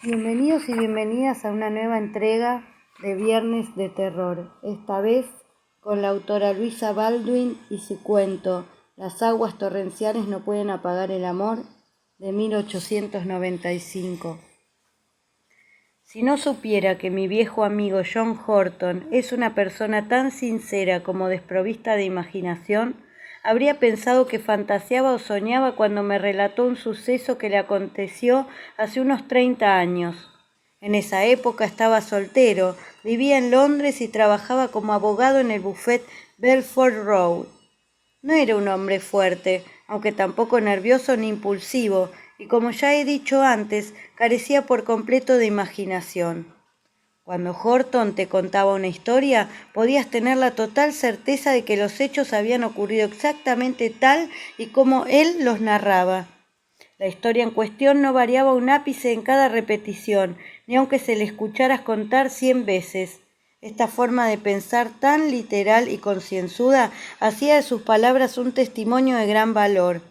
Bienvenidos y bienvenidas a una nueva entrega de Viernes de Terror, esta vez con la autora Luisa Baldwin y su cuento Las aguas torrenciales no pueden apagar el amor, de 1895. Si no supiera que mi viejo amigo John Horton es una persona tan sincera como desprovista de imaginación, habría pensado que fantaseaba o soñaba cuando me relató un suceso que le aconteció hace unos 30 años. En esa época estaba soltero, vivía en Londres y trabajaba como abogado en el bufete Belfort Road. No era un hombre fuerte, aunque tampoco nervioso ni impulsivo, y como ya he dicho antes, carecía por completo de imaginación. Cuando Horton te contaba una historia, podías tener la total certeza de que los hechos habían ocurrido exactamente tal y como él los narraba. La historia en cuestión no variaba un ápice en cada repetición, ni aunque se le escucharas contar 100 veces. Esta forma de pensar tan literal y concienzuda hacía de sus palabras un testimonio de gran valor.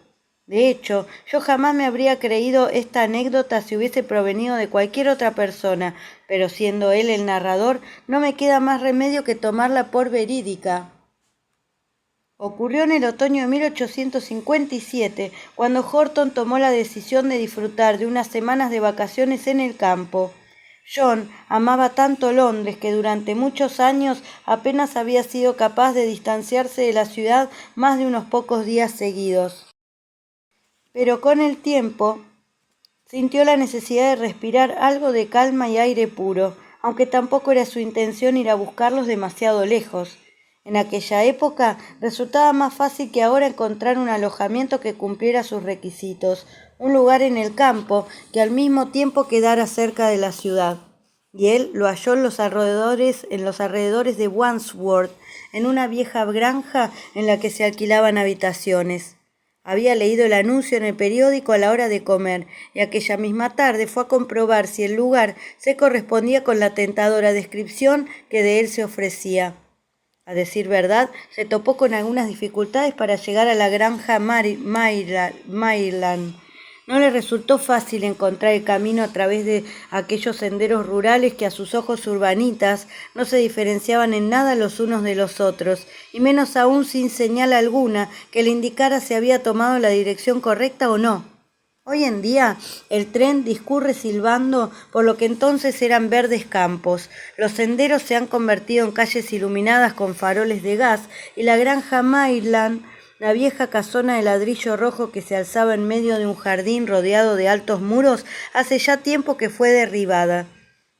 De hecho, yo jamás me habría creído esta anécdota si hubiese provenido de cualquier otra persona, pero siendo él el narrador, no me queda más remedio que tomarla por verídica. Ocurrió en el otoño de 1857, cuando Horton tomó la decisión de disfrutar de unas semanas de vacaciones en el campo. John amaba tanto Londres que durante muchos años apenas había sido capaz de distanciarse de la ciudad más de unos pocos días seguidos. Pero con el tiempo sintió la necesidad de respirar algo de calma y aire puro, aunque tampoco era su intención ir a buscarlos demasiado lejos. En aquella época resultaba más fácil que ahora encontrar un alojamiento que cumpliera sus requisitos, un lugar en el campo que al mismo tiempo quedara cerca de la ciudad. Y él lo halló en los alrededores de Wandsworth, en una vieja granja en la que se alquilaban habitaciones. Había leído el anuncio en el periódico a la hora de comer, y aquella misma tarde fue a comprobar si el lugar se correspondía con la tentadora descripción que de él se ofrecía. A decir verdad, se topó con algunas dificultades para llegar a la granja Maryland. No le resultó fácil encontrar el camino a través de aquellos senderos rurales que a sus ojos urbanitas no se diferenciaban en nada los unos de los otros, y menos aún sin señal alguna que le indicara si había tomado la dirección correcta o no. Hoy en día el tren discurre silbando por lo que entonces eran verdes campos. Los senderos se han convertido en calles iluminadas con faroles de gas y la granja Maryland, la vieja casona de ladrillo rojo que se alzaba en medio de un jardín rodeado de altos muros, hace ya tiempo que fue derribada.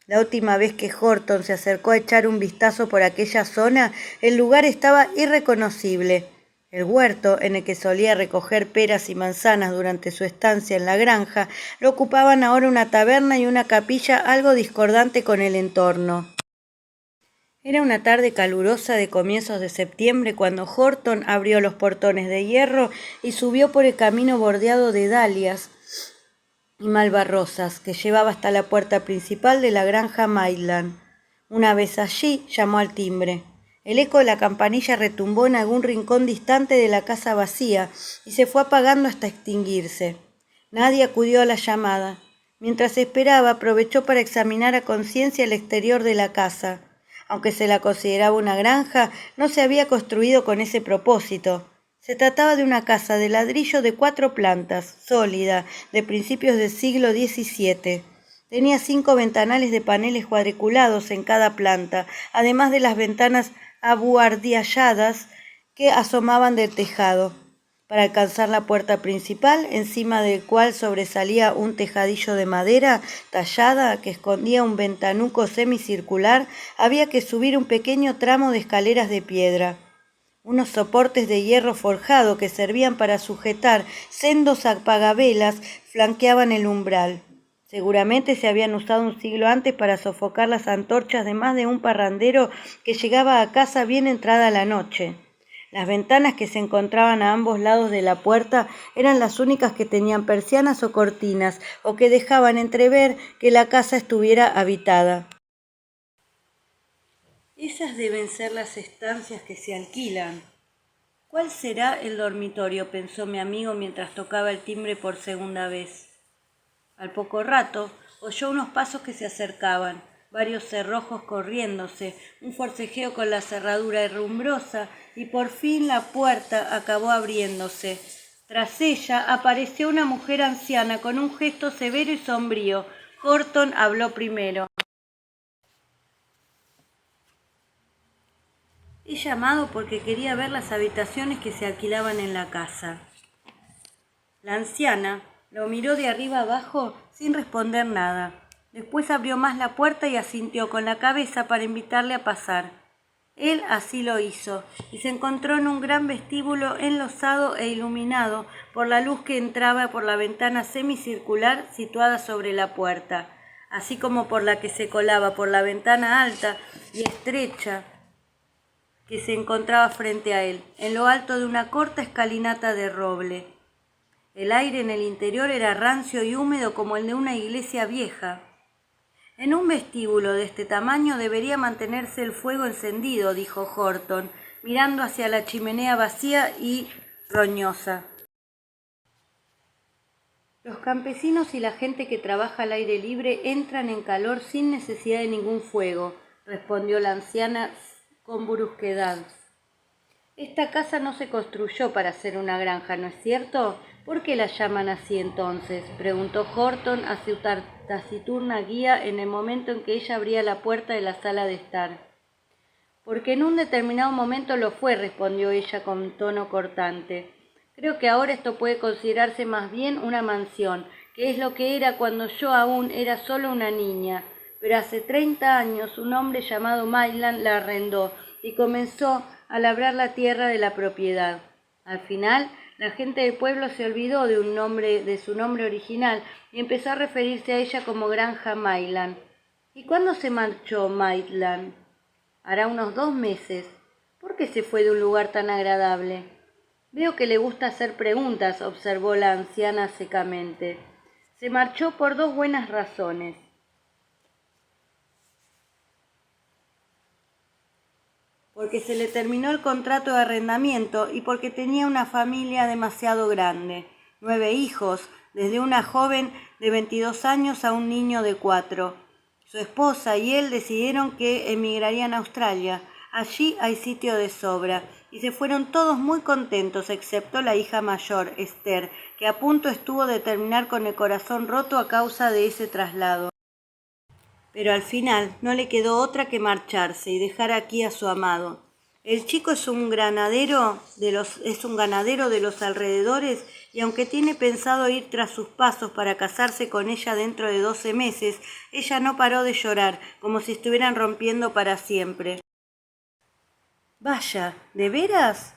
La última vez que Horton se acercó a echar un vistazo por aquella zona, el lugar estaba irreconocible. El huerto, en el que solía recoger peras y manzanas durante su estancia en la granja, lo ocupaban ahora una taberna y una capilla algo discordante con el entorno. Era una tarde calurosa de comienzos de septiembre cuando Horton abrió los portones de hierro y subió por el camino bordeado de dalias y malvarrosas que llevaba hasta la puerta principal de la granja Maitland. Una vez allí, llamó al timbre. El eco de la campanilla retumbó en algún rincón distante de la casa vacía y se fue apagando hasta extinguirse. Nadie acudió a la llamada. Mientras esperaba, aprovechó para examinar a conciencia el exterior de la casa. Aunque se la consideraba una granja, no se había construido con ese propósito. Se trataba de una casa de ladrillo de 4 plantas, sólida, de principios del siglo XVII. Tenía 5 ventanales de paneles cuadriculados en cada planta, además de las ventanas abuhardilladas que asomaban del tejado. Para alcanzar la puerta principal, encima del cual sobresalía un tejadillo de madera tallada que escondía un ventanuco semicircular, había que subir un pequeño tramo de escaleras de piedra. Unos soportes de hierro forjado que servían para sujetar sendos apagavelas flanqueaban el umbral. Seguramente se habían usado un siglo antes para sofocar las antorchas de más de un parrandero que llegaba a casa bien entrada la noche. Las ventanas que se encontraban a ambos lados de la puerta eran las únicas que tenían persianas o cortinas o que dejaban entrever que la casa estuviera habitada. Esas deben ser las estancias que se alquilan. ¿Cuál será el dormitorio?, pensó mi amigo mientras tocaba el timbre por segunda vez. Al poco rato, Oyó unos pasos que se acercaban, varios cerrojos corriéndose, un forcejeo con la cerradura herrumbrosa y por fin la puerta acabó abriéndose. Tras ella apareció una mujer anciana con un gesto severo y sombrío. Horton habló primero. He llamado porque quería ver las habitaciones que se alquilaban en la casa. La anciana lo miró de arriba abajo sin responder nada. Después abrió más la puerta y asintió con la cabeza para invitarle a pasar. Él así lo hizo, y se encontró en un gran vestíbulo enlosado e iluminado por la luz que entraba por la ventana semicircular situada sobre la puerta, así como por la que se colaba por la ventana alta y estrecha que se encontraba frente a él, en lo alto de una corta escalinata de roble. El aire en el interior era rancio y húmedo como el de una iglesia vieja. En un vestíbulo de este tamaño debería mantenerse el fuego encendido, dijo Horton, mirando hacia la chimenea vacía y roñosa. Los campesinos y la gente que trabaja al aire libre entran en calor sin necesidad de ningún fuego, respondió la anciana con brusquedad. Esta casa no se construyó para ser una granja, ¿no es cierto? ¿Por qué la llaman así entonces?, preguntó Horton a su taciturna guía en el momento en que ella abría la puerta de la sala de estar. Porque en un determinado momento lo fue, respondió ella con tono cortante. Creo que ahora esto puede considerarse más bien una mansión, que es lo que era cuando yo aún era solo una niña. Pero hace 30 años un hombre llamado Maitland la arrendó y comenzó a labrar la tierra de la propiedad. Al final, la gente del pueblo se olvidó de su nombre original y empezó a referirse a ella como Granja Maitland. ¿Y cuándo se marchó Maitland? Hará unos 2 meses. ¿Por qué se fue de un lugar tan agradable? Veo que le gusta hacer preguntas, observó la anciana secamente. Se marchó por 2 buenas razones. Porque se le terminó el contrato de arrendamiento y porque tenía una familia demasiado grande. 9 hijos, desde una joven de 22 años a un niño de 4. Su esposa y él decidieron que emigrarían a Australia. Allí hay sitio de sobra, y se fueron todos muy contentos, excepto la hija mayor, Esther, que a punto estuvo de terminar con el corazón roto a causa de ese traslado. Pero al final no le quedó otra que marcharse y dejar aquí a su amado. El chico es un ganadero de los alrededores y aunque tiene pensado ir tras sus pasos para casarse con ella dentro de 12 meses, ella no paró de llorar, como si estuvieran rompiendo para siempre. Vaya, ¿de veras?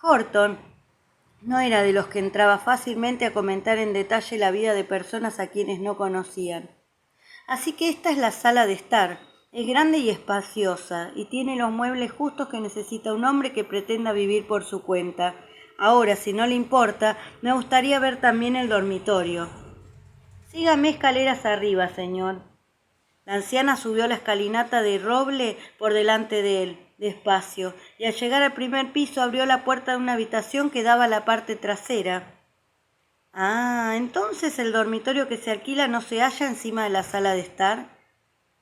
Horton no era de los que entraba fácilmente a comentar en detalle la vida de personas a quienes no conocían. Así que esta es la sala de estar. Es grande y espaciosa, y tiene los muebles justos que necesita un hombre que pretenda vivir por su cuenta. Ahora, si no le importa, me gustaría ver también el dormitorio. Sígame escaleras arriba, señor. La anciana subió la escalinata de roble por delante de él, despacio, y al llegar al primer piso abrió la puerta de una habitación que daba a la parte trasera. Ah, entonces el dormitorio que se alquila no se halla encima de la sala de estar.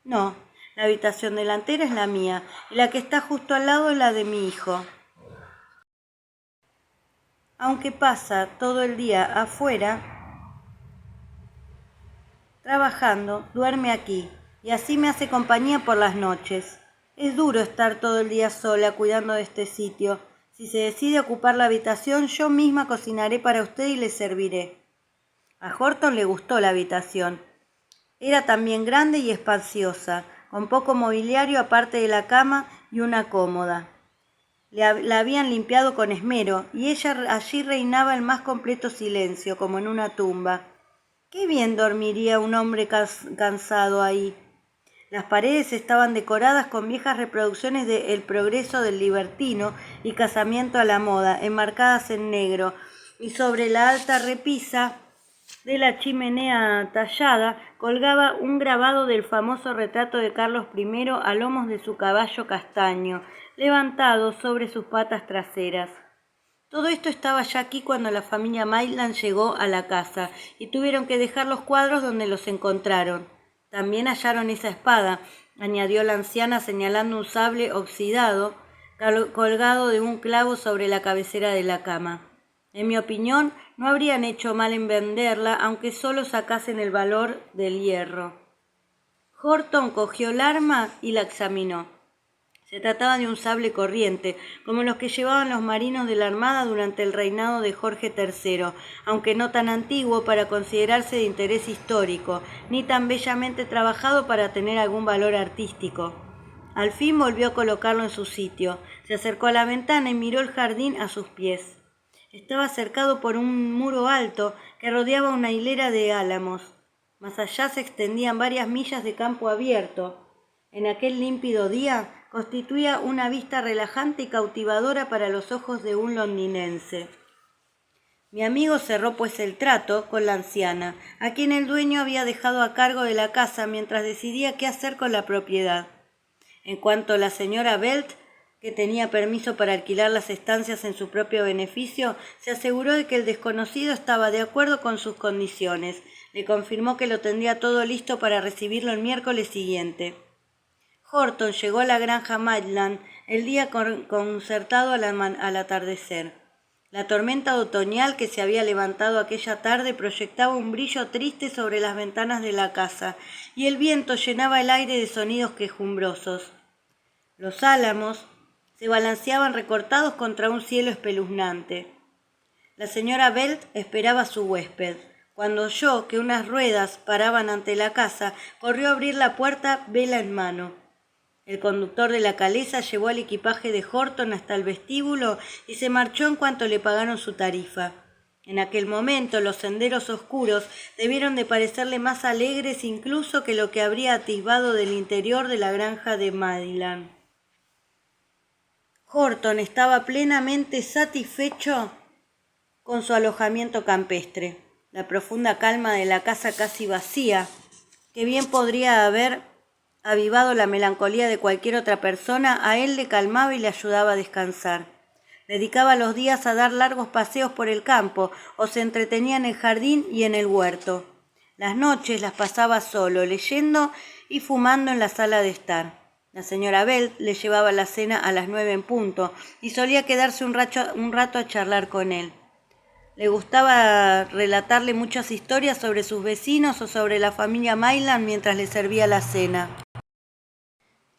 No, la habitación delantera es la mía y la que está justo al lado es la de mi hijo. Aunque pasa todo el día afuera trabajando, duerme aquí y así me hace compañía por las noches. Es duro estar todo el día sola cuidando de este sitio. Si se decide ocupar la habitación, yo misma cocinaré para usted y le serviré. A Horton le gustó la habitación. Era también grande y espaciosa, con poco mobiliario aparte de la cama y una cómoda. La habían limpiado con esmero y allí reinaba el más completo silencio, como en una tumba. Qué bien dormiría un hombre cansado ahí. Las paredes estaban decoradas con viejas reproducciones de El progreso del libertino y Casamiento a la moda, enmarcadas en negro, y sobre la alta repisa de la chimenea tallada colgaba un grabado del famoso retrato de Carlos I a lomos de su caballo castaño, levantado sobre sus patas traseras. Todo esto estaba ya aquí cuando la familia Maitland llegó a la casa y tuvieron que dejar los cuadros donde los encontraron. También hallaron esa espada, añadió la anciana señalando un sable oxidado colgado de un clavo sobre la cabecera de la cama. En mi opinión, no habrían hecho mal en venderla, aunque solo sacasen el valor del hierro. Horton cogió el arma y la examinó. Se trataba de un sable corriente, como los que llevaban los marinos de la Armada durante el reinado de Jorge III, aunque no tan antiguo para considerarse de interés histórico, ni tan bellamente trabajado para tener algún valor artístico. Al fin volvió a colocarlo en su sitio, se acercó a la ventana y miró el jardín a sus pies. Estaba cercado por un muro alto que rodeaba una hilera de álamos. Más allá se extendían varias millas de campo abierto. En aquel límpido día constituía una vista relajante y cautivadora para los ojos de un londinense. Mi amigo cerró pues el trato con la anciana, a quien el dueño había dejado a cargo de la casa mientras decidía qué hacer con la propiedad. En cuanto a la señora Belt, que tenía permiso para alquilar las estancias en su propio beneficio, se aseguró de que el desconocido estaba de acuerdo con sus condiciones. Le confirmó que lo tendría todo listo para recibirlo el miércoles siguiente. Horton llegó a la granja Maitland el día concertado al atardecer. La tormenta otoñal que se había levantado aquella tarde proyectaba un brillo triste sobre las ventanas de la casa, y el viento llenaba el aire de sonidos quejumbrosos. Los álamos se balanceaban recortados contra un cielo espeluznante. La señora Belt esperaba a su huésped. Cuando oyó que unas ruedas paraban ante la casa, corrió a abrir la puerta, vela en mano. El conductor de la calesa llevó el equipaje de Horton hasta el vestíbulo y se marchó en cuanto le pagaron su tarifa. En aquel momento los senderos oscuros debieron de parecerle más alegres incluso que lo que habría atisbado del interior de la granja de Maitland. Horton estaba plenamente satisfecho con su alojamiento campestre. La profunda calma de la casa casi vacía, que bien podría haber avivado la melancolía de cualquier otra persona, a él le calmaba y le ayudaba a descansar. Dedicaba los días a dar largos paseos por el campo o se entretenía en el jardín y en el huerto. Las noches las pasaba solo, leyendo y fumando en la sala de estar. La señora Belt le llevaba la cena a las 9 en punto y solía quedarse un rato a charlar con él. Le gustaba relatarle muchas historias sobre sus vecinos o sobre la familia Maitland mientras le servía la cena.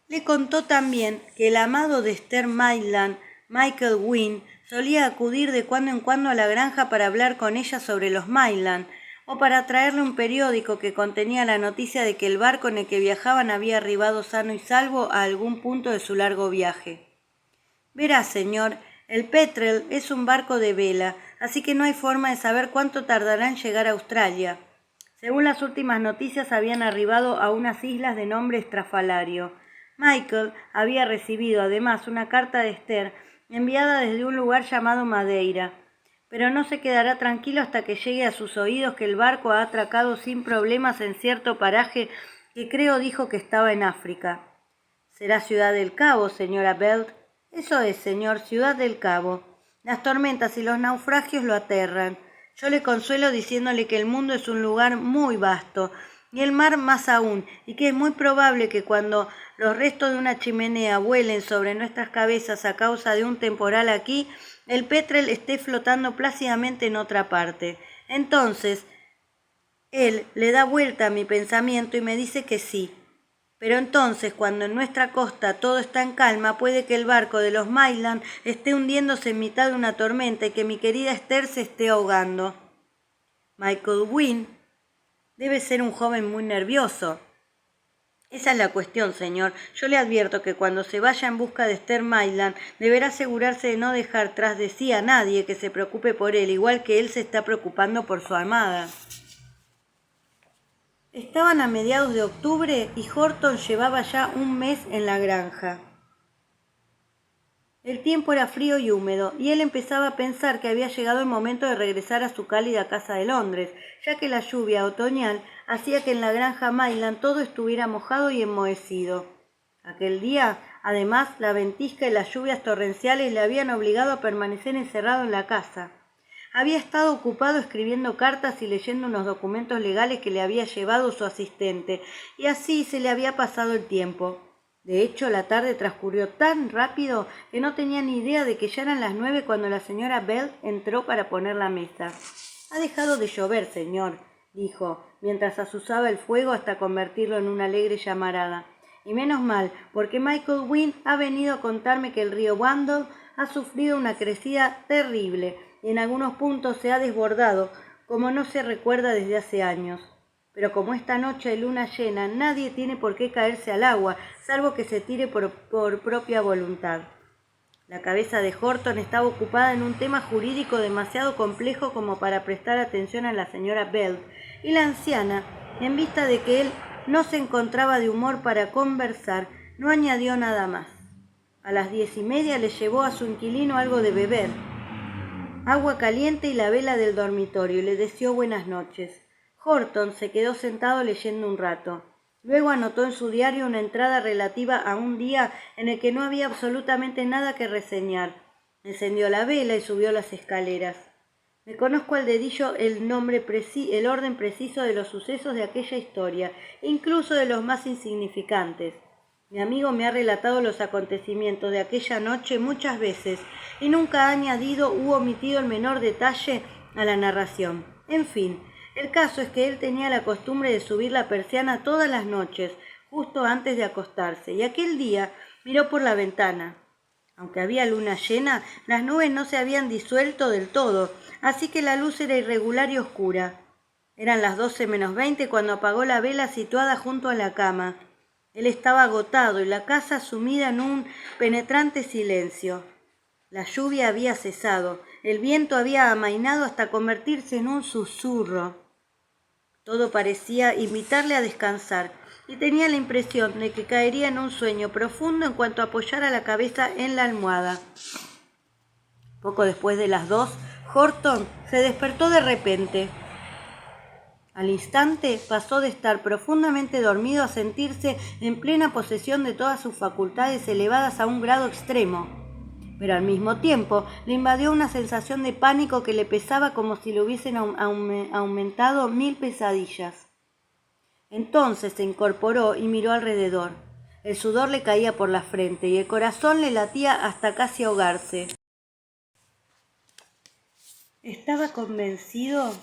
Le contó también que el amado de Esther Maitland, Michael Wynne, solía acudir de cuando en cuando a la granja para hablar con ella sobre los Maitland, o para traerle un periódico que contenía la noticia de que el barco en el que viajaban había arribado sano y salvo a algún punto de su largo viaje. Verá, señor, el Petrel es un barco de vela, así que no hay forma de saber cuánto tardará en llegar a Australia. Según las últimas noticias, habían arribado a unas islas de nombre estrafalario. Michael había recibido además una carta de Esther enviada desde un lugar llamado Madeira, pero no se quedará tranquilo hasta que llegue a sus oídos que el barco ha atracado sin problemas en cierto paraje que creo dijo que estaba en África. ¿Será Ciudad del Cabo, señora Belt? Eso es, señor, Ciudad del Cabo. Las tormentas y los naufragios lo aterran. Yo le consuelo diciéndole que el mundo es un lugar muy vasto, y el mar más aún, y que es muy probable que cuando los restos de una chimenea vuelen sobre nuestras cabezas a causa de un temporal aquí, el Petrel esté flotando plácidamente en otra parte. Entonces, él le da vuelta a mi pensamiento y me dice que sí. Pero entonces, cuando en nuestra costa todo está en calma, puede que el barco de los Maitland esté hundiéndose en mitad de una tormenta y que mi querida Esther se esté ahogando. Michael Wynne debe ser un joven muy nervioso. Esa es la cuestión, señor. Yo le advierto que cuando se vaya en busca de Esther Maitland, deberá asegurarse de no dejar tras de sí a nadie que se preocupe por él, igual que él se está preocupando por su amada. Estaban a mediados de octubre y Horton llevaba ya un mes en la granja. El tiempo era frío y húmedo, y él empezaba a pensar que había llegado el momento de regresar a su cálida casa de Londres, ya que la lluvia otoñal hacía que en la granja Maitland todo estuviera mojado y enmohecido. Aquel día, además, la ventisca y las lluvias torrenciales le habían obligado a permanecer encerrado en la casa. Había estado ocupado escribiendo cartas y leyendo unos documentos legales que le había llevado su asistente, y así se le había pasado el tiempo. De hecho, la tarde transcurrió tan rápido que no tenía ni idea de que ya eran las 9 cuando la señora Bell entró para poner la mesa. «Ha dejado de llover, señor», dijo, mientras azuzaba el fuego hasta convertirlo en una alegre llamarada. «Y menos mal, porque Michael Wynne ha venido a contarme que el río Wandle ha sufrido una crecida terrible y en algunos puntos se ha desbordado, como no se recuerda desde hace años. Pero como esta noche hay luna llena, nadie tiene por qué caerse al agua, salvo que se tire por propia voluntad». La cabeza de Horton estaba ocupada en un tema jurídico demasiado complejo como para prestar atención a la señora Bell, y la anciana, en vista de que él no se encontraba de humor para conversar, no añadió nada más. A las 10:30 le llevó a su inquilino algo de beber, agua caliente y la vela del dormitorio, y le deseó buenas noches. Horton se quedó sentado leyendo un rato. Luego anotó en su diario una entrada relativa a un día en el que no había absolutamente nada que reseñar. Encendió la vela y subió las escaleras. «Me conozco al dedillo el orden preciso de los sucesos de aquella historia, incluso de los más insignificantes. Mi amigo me ha relatado los acontecimientos de aquella noche muchas veces y nunca ha añadido u omitido el menor detalle a la narración. En fin, el caso es que él tenía la costumbre de subir la persiana todas las noches, justo antes de acostarse, y aquel día miró por la ventana. Aunque había luna llena, las nubes no se habían disuelto del todo, así que la luz era irregular y oscura. Eran las 12:20 cuando apagó la vela situada junto a la cama. Él estaba agotado y la casa sumida en un penetrante silencio. La lluvia había cesado, el viento había amainado hasta convertirse en un susurro. Todo parecía invitarle a descansar, y tenía la impresión de que caería en un sueño profundo en cuanto apoyara la cabeza en la almohada. Poco después de las 2, Horton se despertó de repente. Al instante pasó de estar profundamente dormido a sentirse en plena posesión de todas sus facultades elevadas a un grado extremo. Pero al mismo tiempo le invadió una sensación de pánico que le pesaba como si le hubiesen aumentado 1000 pesadillas. Entonces se incorporó y miró alrededor. El sudor le caía por la frente y el corazón le latía hasta casi ahogarse. Estaba convencido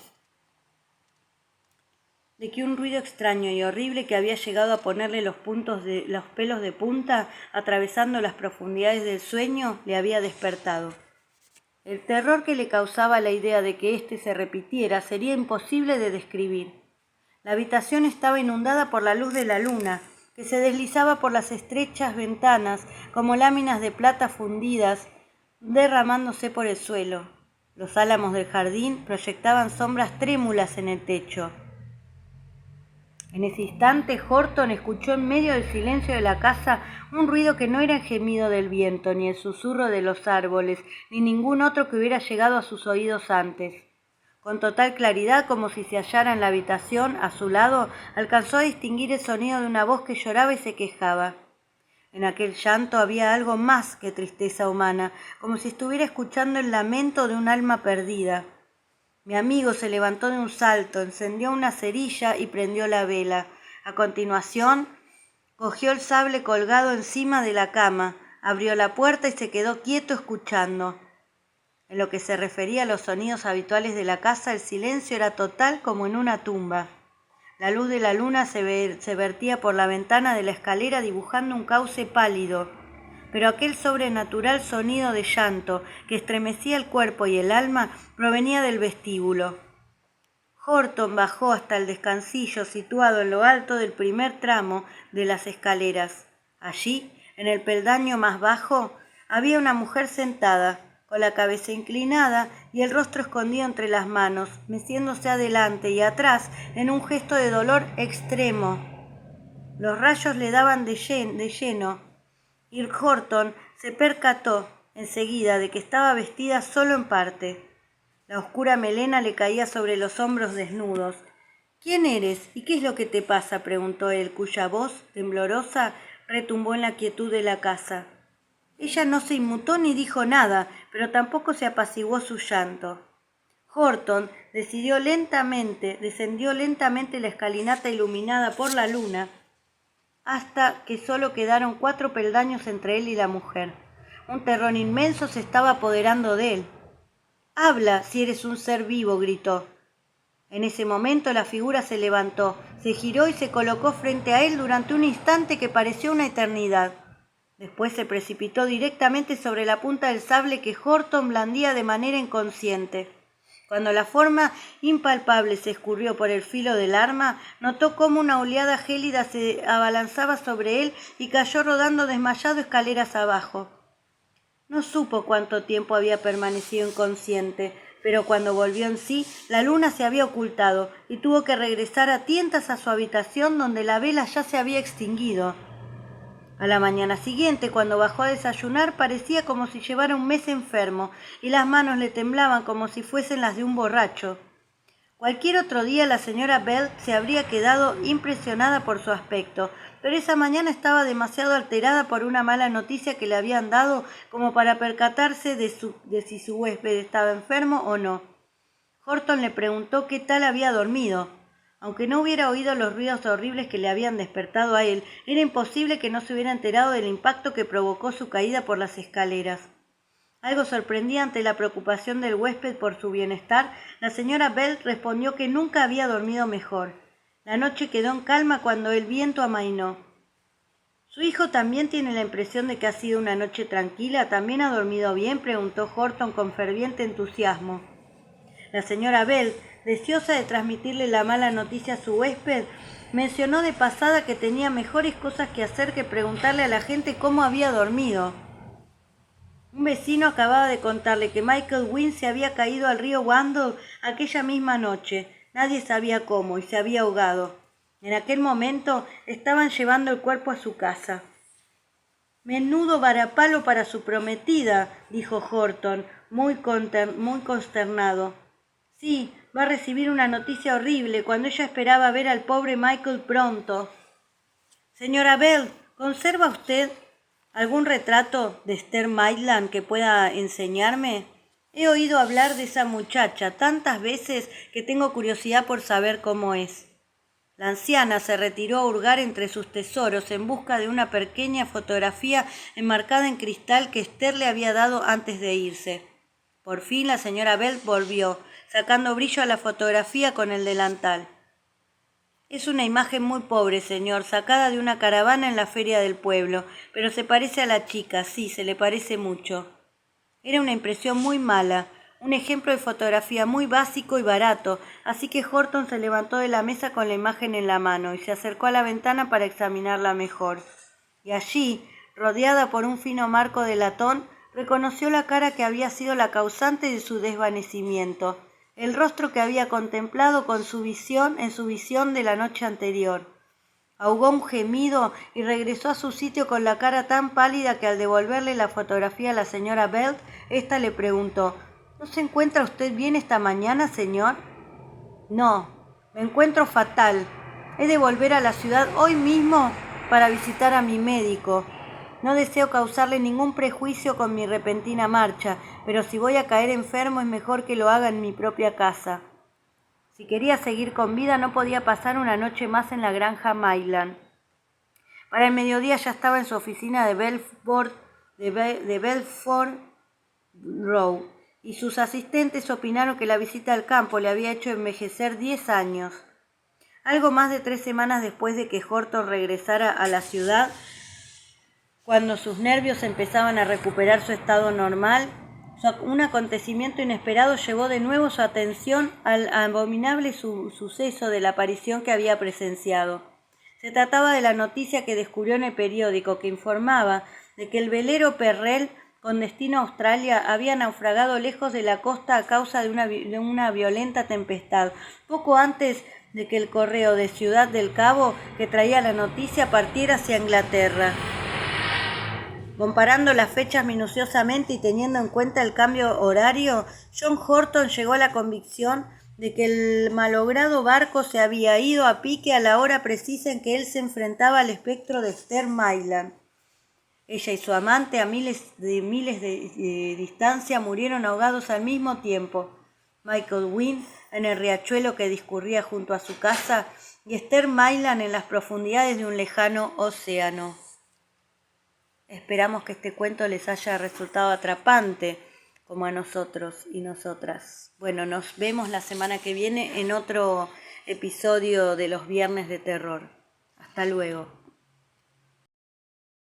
de que un ruido extraño y horrible que había llegado a ponerle los pelos de punta, atravesando las profundidades del sueño, le había despertado. El terror que le causaba la idea de que éste se repitiera sería imposible de describir. La habitación estaba inundada por la luz de la luna, que se deslizaba por las estrechas ventanas como láminas de plata fundidas, derramándose por el suelo. Los álamos del jardín proyectaban sombras trémulas en el techo. En ese instante Horton escuchó en medio del silencio de la casa un ruido que no era el gemido del viento, ni el susurro de los árboles, ni ningún otro que hubiera llegado a sus oídos antes. Con total claridad, como si se hallara en la habitación a su lado, alcanzó a distinguir el sonido de una voz que lloraba y se quejaba. En aquel llanto había algo más que tristeza humana, como si estuviera escuchando el lamento de un alma perdida. Mi amigo se levantó de un salto, encendió una cerilla y prendió la vela. A continuación, cogió el sable colgado encima de la cama, abrió la puerta y se quedó quieto escuchando. En lo que se refería a los sonidos habituales de la casa, el silencio era total como en una tumba. La luz de la luna se vertía por la ventana de la escalera dibujando un cauce pálido, pero aquel sobrenatural sonido de llanto que estremecía el cuerpo y el alma provenía del vestíbulo. Horton bajó hasta el descansillo situado en lo alto del primer tramo de las escaleras. Allí, en el peldaño más bajo, había una mujer sentada, con la cabeza inclinada y el rostro escondido entre las manos, meciéndose adelante y atrás en un gesto de dolor extremo. Los rayos le daban de lleno, y Horton se percató enseguida de que estaba vestida solo en parte. La oscura melena le caía sobre los hombros desnudos. «¿Quién eres y qué es lo que te pasa?», preguntó él, cuya voz, temblorosa, retumbó en la quietud de la casa. Ella no se inmutó ni dijo nada, pero tampoco se apaciguó su llanto. Horton descendió lentamente la escalinata iluminada por la luna, hasta que solo quedaron 4 peldaños entre él y la mujer. Un terror inmenso se estaba apoderando de él. «Habla, si eres un ser vivo», gritó. En ese momento la figura se levantó, se giró y se colocó frente a él durante un instante que pareció una eternidad. Después se precipitó directamente sobre la punta del sable que Horton blandía de manera inconsciente. Cuando la forma impalpable se escurrió por el filo del arma, notó cómo una oleada gélida se abalanzaba sobre él y cayó rodando desmayado escaleras abajo. No supo cuánto tiempo había permanecido inconsciente, pero cuando volvió en sí, la luna se había ocultado y tuvo que regresar a tientas a su habitación donde la vela ya se había extinguido. A la mañana siguiente, cuando bajó a desayunar, parecía como si llevara un mes enfermo y las manos le temblaban como si fuesen las de un borracho. Cualquier otro día la señora Bell se habría quedado impresionada por su aspecto, pero esa mañana estaba demasiado alterada por una mala noticia que le habían dado como para percatarse de si su huésped estaba enfermo o no. Horton le preguntó qué tal había dormido. Aunque no hubiera oído los ruidos horribles que le habían despertado a él, era imposible que no se hubiera enterado del impacto que provocó su caída por las escaleras. Algo sorprendida ante la preocupación del huésped por su bienestar, la señora Bell respondió que nunca había dormido mejor. La noche quedó en calma cuando el viento amainó. ¿Su hijo también tiene la impresión de que ha sido una noche tranquila? ¿También ha dormido bien?, preguntó Horton con ferviente entusiasmo. La señora Bell, deseosa de transmitirle la mala noticia a su huésped, mencionó de pasada que tenía mejores cosas que hacer que preguntarle a la gente cómo había dormido. Un vecino acababa de contarle que Michael Wynne se había caído al río Wandle aquella misma noche. Nadie sabía cómo y se había ahogado. En aquel momento estaban llevando el cuerpo a su casa. «Menudo varapalo para su prometida», dijo Horton, muy consternado. «Sí, va a recibir una noticia horrible cuando ella esperaba ver al pobre Michael pronto». «Señora Bell, ¿conserva usted algún retrato de Esther Maitland que pueda enseñarme? He oído hablar de esa muchacha tantas veces que tengo curiosidad por saber cómo es». La anciana se retiró a hurgar entre sus tesoros en busca de una pequeña fotografía enmarcada en cristal que Esther le había dado antes de irse. Por fin la señora Bell volvió, sacando brillo a la fotografía con el delantal. «Es una imagen muy pobre, señor, sacada de una caravana en la feria del pueblo, pero se parece a la chica, sí, se le parece mucho». Era una impresión muy mala, un ejemplo de fotografía muy básico y barato, así que Horton se levantó de la mesa con la imagen en la mano y se acercó a la ventana para examinarla mejor. Y allí, rodeada por un fino marco de latón, reconoció la cara que había sido la causante de su desvanecimiento, el rostro que había contemplado en su visión de la noche anterior. Ahogó un gemido y regresó a su sitio con la cara tan pálida que al devolverle la fotografía a la señora Bell, ésta le preguntó: «¿No se encuentra usted bien esta mañana, señor?» «No, me encuentro fatal. He de volver a la ciudad hoy mismo para visitar a mi médico. No deseo causarle ningún prejuicio con mi repentina marcha, pero si voy a caer enfermo es mejor que lo haga en mi propia casa». Si quería seguir con vida no podía pasar una noche más en la granja Maitland. Para el mediodía ya estaba en su oficina de Belfort Row, y sus asistentes opinaron que la visita al campo le había hecho envejecer 10 años. Algo más de 3 semanas después de que Horton regresara a la ciudad, cuando sus nervios empezaban a recuperar su estado normal, un acontecimiento inesperado llevó de nuevo su atención al abominable suceso de la aparición que había presenciado. Se trataba de la noticia que descubrió en el periódico, que informaba de que el velero Perrell, con destino a Australia, había naufragado lejos de la costa a causa de una violenta tempestad, poco antes de que el correo de Ciudad del Cabo, que traía la noticia, partiera hacia Inglaterra. Comparando las fechas minuciosamente y teniendo en cuenta el cambio horario, John Horton llegó a la convicción de que el malogrado barco se había ido a pique a la hora precisa en que él se enfrentaba al espectro de Esther Maitland. Ella y su amante, a miles de distancia, murieron ahogados al mismo tiempo. Michael Wynne en el riachuelo que discurría junto a su casa y Esther Mailand en las profundidades de un lejano océano. Esperamos que este cuento les haya resultado atrapante, como a nosotros y nosotras. Bueno, nos vemos la semana que viene en otro episodio de los Viernes de Terror. Hasta luego.